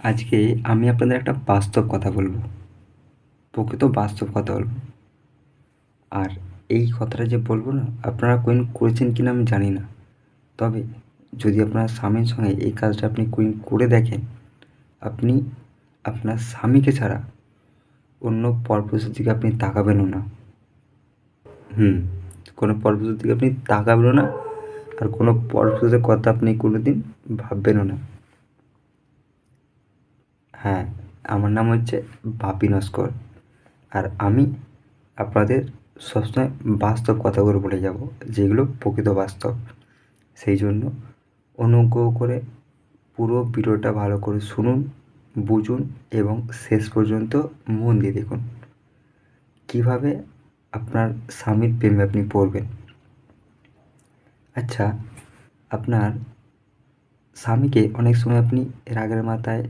আজকে আমি আপনাদের একটা বাস্তব কথা বলবো। প্রকৃত বাস্তব কথা বলবো। আর এই কথাটা যে বলবো না, আপনারা কোনদিন করেছেন কিনা আমি জানি না। তবে যদি আপনার স্বামীর সঙ্গে এই কাজটা আপনি কোনদিন করে দেখেন, আপনি আপনার স্বামীকে ছাড়া অন্য পরপুরুষের দিকে আপনি তাকাবেনও না। কোনো পরপুরুষের দিকে আপনি তাকাবেনও না, আর কোনো পরপুরুষের কথা আপনি কোনোদিন ভাববেনও না। হ্যাঁ, আমার নাম হচ্ছে বাপি নস্কর। আর আমি আপনাদের সবসময় বাস্তব কথাগুলো বলে যাব, যেগুলো প্রকৃত বাস্তব। সেই জন্য অনুগ্রহ করে পুরো ভিডিওটা ভালো করে শুনুন, বুঝুন এবং শেষ পর্যন্ত মন দিয়ে দেখুন কীভাবে আপনার স্বামীর প্রেমে আপনি পড়বেন। আচ্ছা, আপনার স্বামীকে অনেক সময় আপনি রাগের মাথায়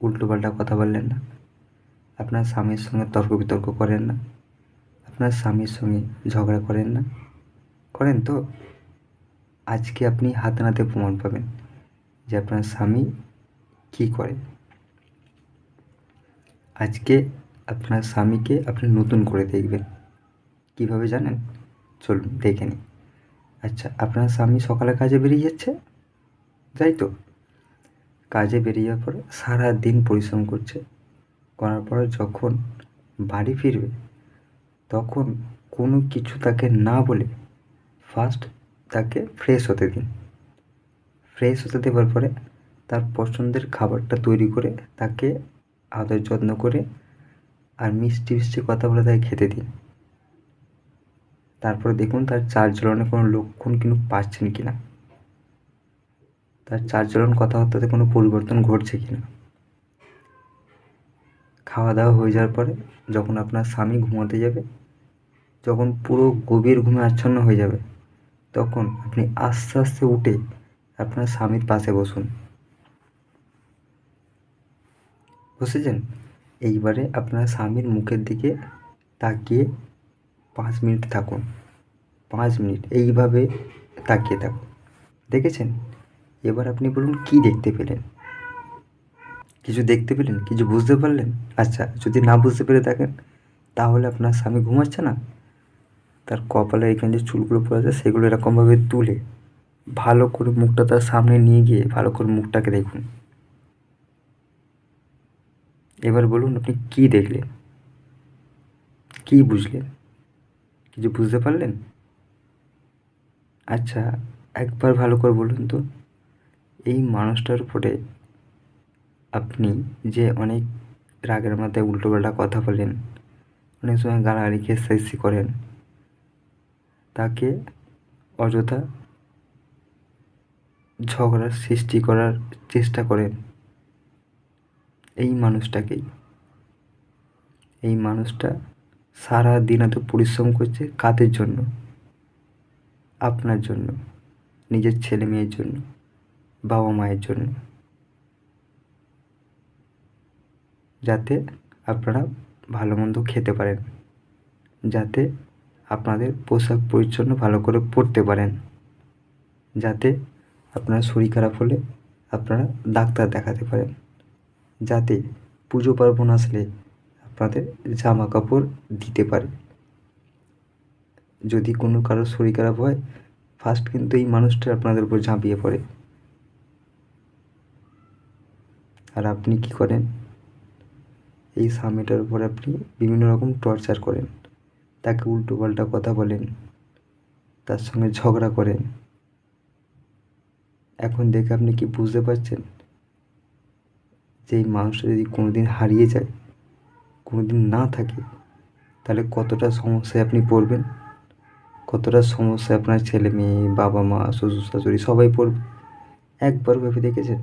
উল্টোপাল্টা কথা বললেন না? আপনার স্বামীর সঙ্গে তর্ক বিতর্ক করেন না? আপনার স্বামীর সঙ্গে ঝগড়া করেন না? করেন তো? আজকে আপনি হাতে নাতে প্রমাণ পাবেন যে আপনার স্বামী কী করে। আজকে আপনার স্বামীকে আপনি নতুন করে দেখবেন। কীভাবে জানেন? চলুন দেখে নিই। আচ্ছা, আপনার স্বামী সকালে কাজে বেরিয়ে যাচ্ছে, তাই তো? কাজে বেরিয়ে যাওয়ার পরে সারাদিন পরিশ্রম করছে। করার পরে যখন বাড়ি ফিরবে, তখন কোনো কিছু তাকে না বলে ফার্স্ট তাকে ফ্রেশ হতে দিন। ফ্রেশ হতে দেওয়ার পরে তার পছন্দের খাবারটা তৈরি করে তাকে আদর যত্ন করে আর মিষ্টি মিষ্টি কথা বলে তাকে খেতে দিন। তারপরে দেখুন তার চালচলনে কোনো লক্ষণ কিন্তু পাচ্ছেন কি না, তার চালচলন কথাবার্তাতে কোনো পরিবর্তন ঘটছে কি না। খাওয়া দাওয়া হয়ে যাওয়ার পরে যখন আপনার স্বামী ঘুমোতে যাবে, যখন পুরো গভীর ঘুমে আচ্ছন্ন হয়ে যাবে, তখন আপনি আস্তে আস্তে উঠে আপনার স্বামীর পাশে বসুন। বসেছেন? এইবারে আপনার স্বামীর মুখের দিকে তাকিয়ে 5 মিনিট থাকুন। 5 মিনিট এইভাবে তাকিয়ে থাকুন। দেখেছেন? এবার আপনি বলুন কী দেখতে পেলেন? কিছু দেখতে পেলেন? কিছু বুঝতে পারলেন? আচ্ছা, যদি না বুঝতে পেরে থাকেন, তাহলে আপনার স্বামী ঘুমাচ্ছে না? তার কপালের এখানে যে চুলগুলো পড়ে আছে সেগুলো এরকমভাবে তুলে ভালো করে মুখটা তার সামনে নিয়ে গিয়ে ভালো করে মুখটাকে দেখুন। এবার বলুন আপনি কী দেখলেন? কী বুঝলেন? কিছু বুঝতে পারলেন? আচ্ছা, একবার ভালো করে বলুন তো, এই মানুষটার উপরে আপনি যে অনেক রাগের মাথায় উল্টোপাল্টা কথা বলেন, অনেক সময় গালাগালি খেসাখেসি করেন, তাকে অযথা ঝগড়ার সৃষ্টি করার চেষ্টা করেন, এই মানুষটাকেই। এই মানুষটা সারাদিন এত পরিশ্রম করছে কাদের জন্য? আপনার জন্য, নিজের ছেলে মেয়ের জন্য, বাবা মায়ের জন্য, যাতে আপনারা ভালো মন্দ খেতে পারেন, যাতে আপনাদের পোশাক পরিচ্ছন্ন ভালো করে পরতে পারেন, যাতে আপনার শরীর খারাপ হলে আপনারা ডাক্তার দেখাতে পারেন, যাতে পুজো পার্বণ আসলে আপনাদের জামা কাপড় দিতে পারে। যদি কোনো কারোর শরীর খারাপ হয়, ফার্স্ট কিন্তু এই মানুষটা আপনাদের উপর ঝাঁপিয়ে পড়ে। আর আপনি কী করেন? এই স্বামীটার উপর আপনি বিভিন্ন রকম টর্চার করেন, তাকে উল্টোপাল্টা কথা বলেন, তার সঙ্গে ঝগড়া করেন। এখন দেখে আপনি কি বুঝতে পারছেন যে এই মানুষটা যদি কোনো দিন হারিয়ে যায়, কোনো দিন না থাকে, তাহলে কতটা সমস্যায় আপনি পড়বেন? কতটা সমস্যায় আপনার ছেলে মেয়ে, বাবা মা, শ্বশুর শাশুড়ি সবাই পড়বে? একবার ভেবে দেখেছেন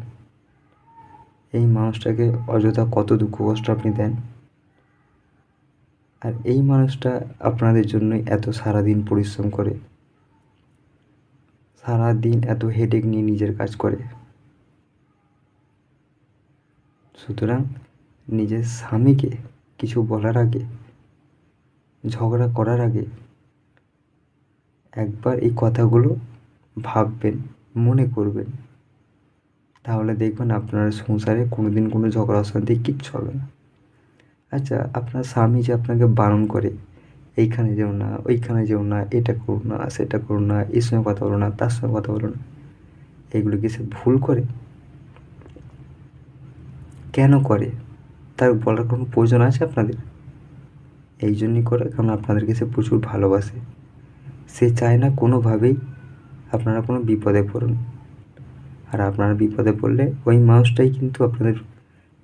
এই মানুষটাকে অযথা কত দুঃখ কষ্ট আপনি দেন? আর এই মানুষটা আপনাদের জন্যই এত সারাদিন পরিশ্রম করে, সারাদিন এত হেডেক নিয়ে নিজের কাজ করে। সুতরাং নিজের স্বামীকে কিছু বলার আগে, ঝগড়া করার আগে একবার এই কথাগুলো ভাববেন, মনে করবেন। তাহলে দেখবেন আপনার সংসারে কোনো দিন কোনো ঝগড়া অশান্তি কিচ্ছু হবে না। আচ্ছা, আপনার স্বামী যে আপনাকে বারণ করে, এইখানে যেও না, ওইখানে যেও না, এটা করো না, সেটা করো না, এর সঙ্গে কথা বলো না, তার সঙ্গে কথা বলো না, এগুলো কি সে ভুল করে? কেন করে? তার বলার কোনো প্রয়োজন আছে আপনাদের? এই জন্যই করে কারণ আপনাদেরকে সে প্রচুর ভালোবাসে। সে চায় না কোনোভাবেই আপনারা কোনো বিপদে পড়ুন। আর আপনারা বিপদে পড়লে ওই মানুষটাই কিন্তু আপনাদের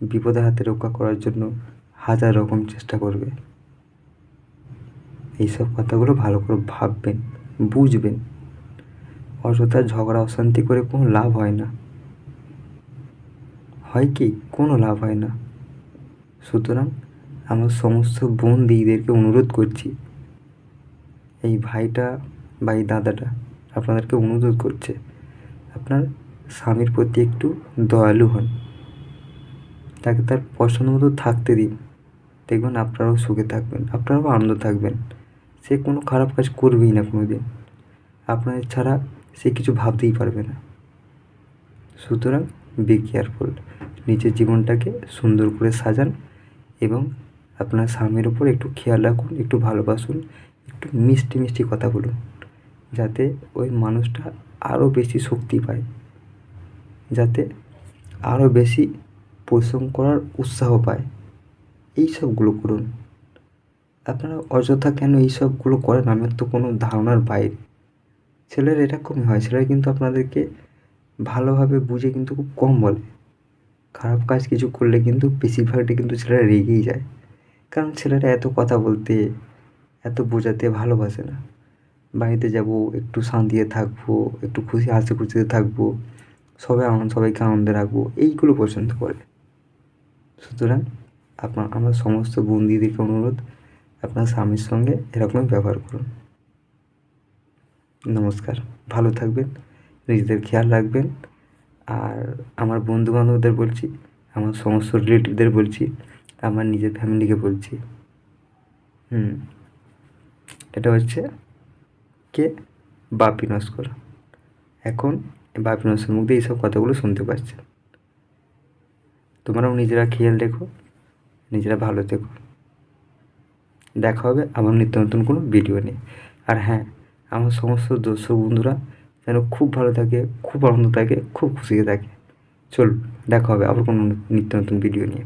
বিপদের হাতে রক্ষা করার জন্য হাজার রকম চেষ্টা করবে। এইসব কথাগুলো ভালো করে ভাববেন, বুঝবেন। অযথা ঝগড়া অশান্তি করে কোনো লাভ হয় না। হয় কি? কোনো লাভ হয় না। সুতরাং আমার সমস্ত বোন দিদিদেরকে অনুরোধ করছি, এই ভাইটা বা এই দাদাটা আপনাদেরকে অনুরোধ করছে, আপনার স্বামীর প্রতি একটু দয়ালু হন। তাকে তার পছন্দ মতো থাকতে দিন। দেখবেন আপনারাও সুখে থাকবেন, আপনারাও আনন্দ থাকবেন। সে কোনো খারাপ কাজ করবেই না কোনো দিন। আপনাদের ছাড়া সে কিছু ভাবতেই পারবে না। সুতরাং বি কেয়ারফুল। নিজের জীবনটাকে সুন্দর করে সাজান এবং আপনার স্বামীর ওপর একটু খেয়াল রাখুন, একটু ভালোবাসুন, একটু মিষ্টি মিষ্টি কথা বলুন, যাতে ওই মানুষটা আরও বেশি শক্তি পায়, যাতে আরও বেশি পরিশ্রম করার উৎসাহ পায়। এই সবগুলো করুন। আপনারা অযথা কেন এই সবগুলো করেন আমার তো কোনো ধারণার বাইরে। ছেলেরা এরকমই হয়, ছেলেরা কিন্তু আপনাদেরকে ভালোভাবে বুঝে কিন্তু খুব কম বলে। খারাপ কাজ কিছু করলে কিন্তু বেশিরভাগটা কিন্তু ছেলেরা রেগেই যায়, কারণ ছেলেরা এত কথা বলতে, এত বোঝাতে ভালোবাসে না। বাড়িতে যাব, একটু শান্তিতে থাকবো, একটু খুশি হাসি খুশিতে থাকবো, সবাইকে আনন্দে রাখবো, এইগুলো পছন্দ করে। সুতরাং আমার সমস্ত বন্ধুদেরকে অনুরোধ, আপনার স্বামীর সঙ্গে এরকমই ব্যবহার করুন। নমস্কার, ভালো থাকবেন, নিজেদের খেয়াল রাখবেন। আর আমার বন্ধুবান্ধবদের বলছি, আমার সমস্ত রিলেটিভদের বলছি, আমার নিজের ফ্যামিলিকে বলছি। এটা হচ্ছে কে? বাপি নস্কর। এখন বাপি নস্কর মুখ দিয়ে এইসব কথাগুলো শুনতে পাচ্ছেন। তোমরাও নিজেরা খেয়াল রেখো, নিজেরা ভালো থেকো। দেখা হবে আবার নিত্য নতুন কোনো ভিডিও নিয়ে। আর হ্যাঁ, আমার সমস্ত দর্শক বন্ধুরা যেন খুব ভালো থাকে, খুব আনন্দ থাকে, খুব খুশিতে থাকে। চলুন, দেখা হবে আবার কোনো নিত্য নতুন ভিডিও নিয়ে।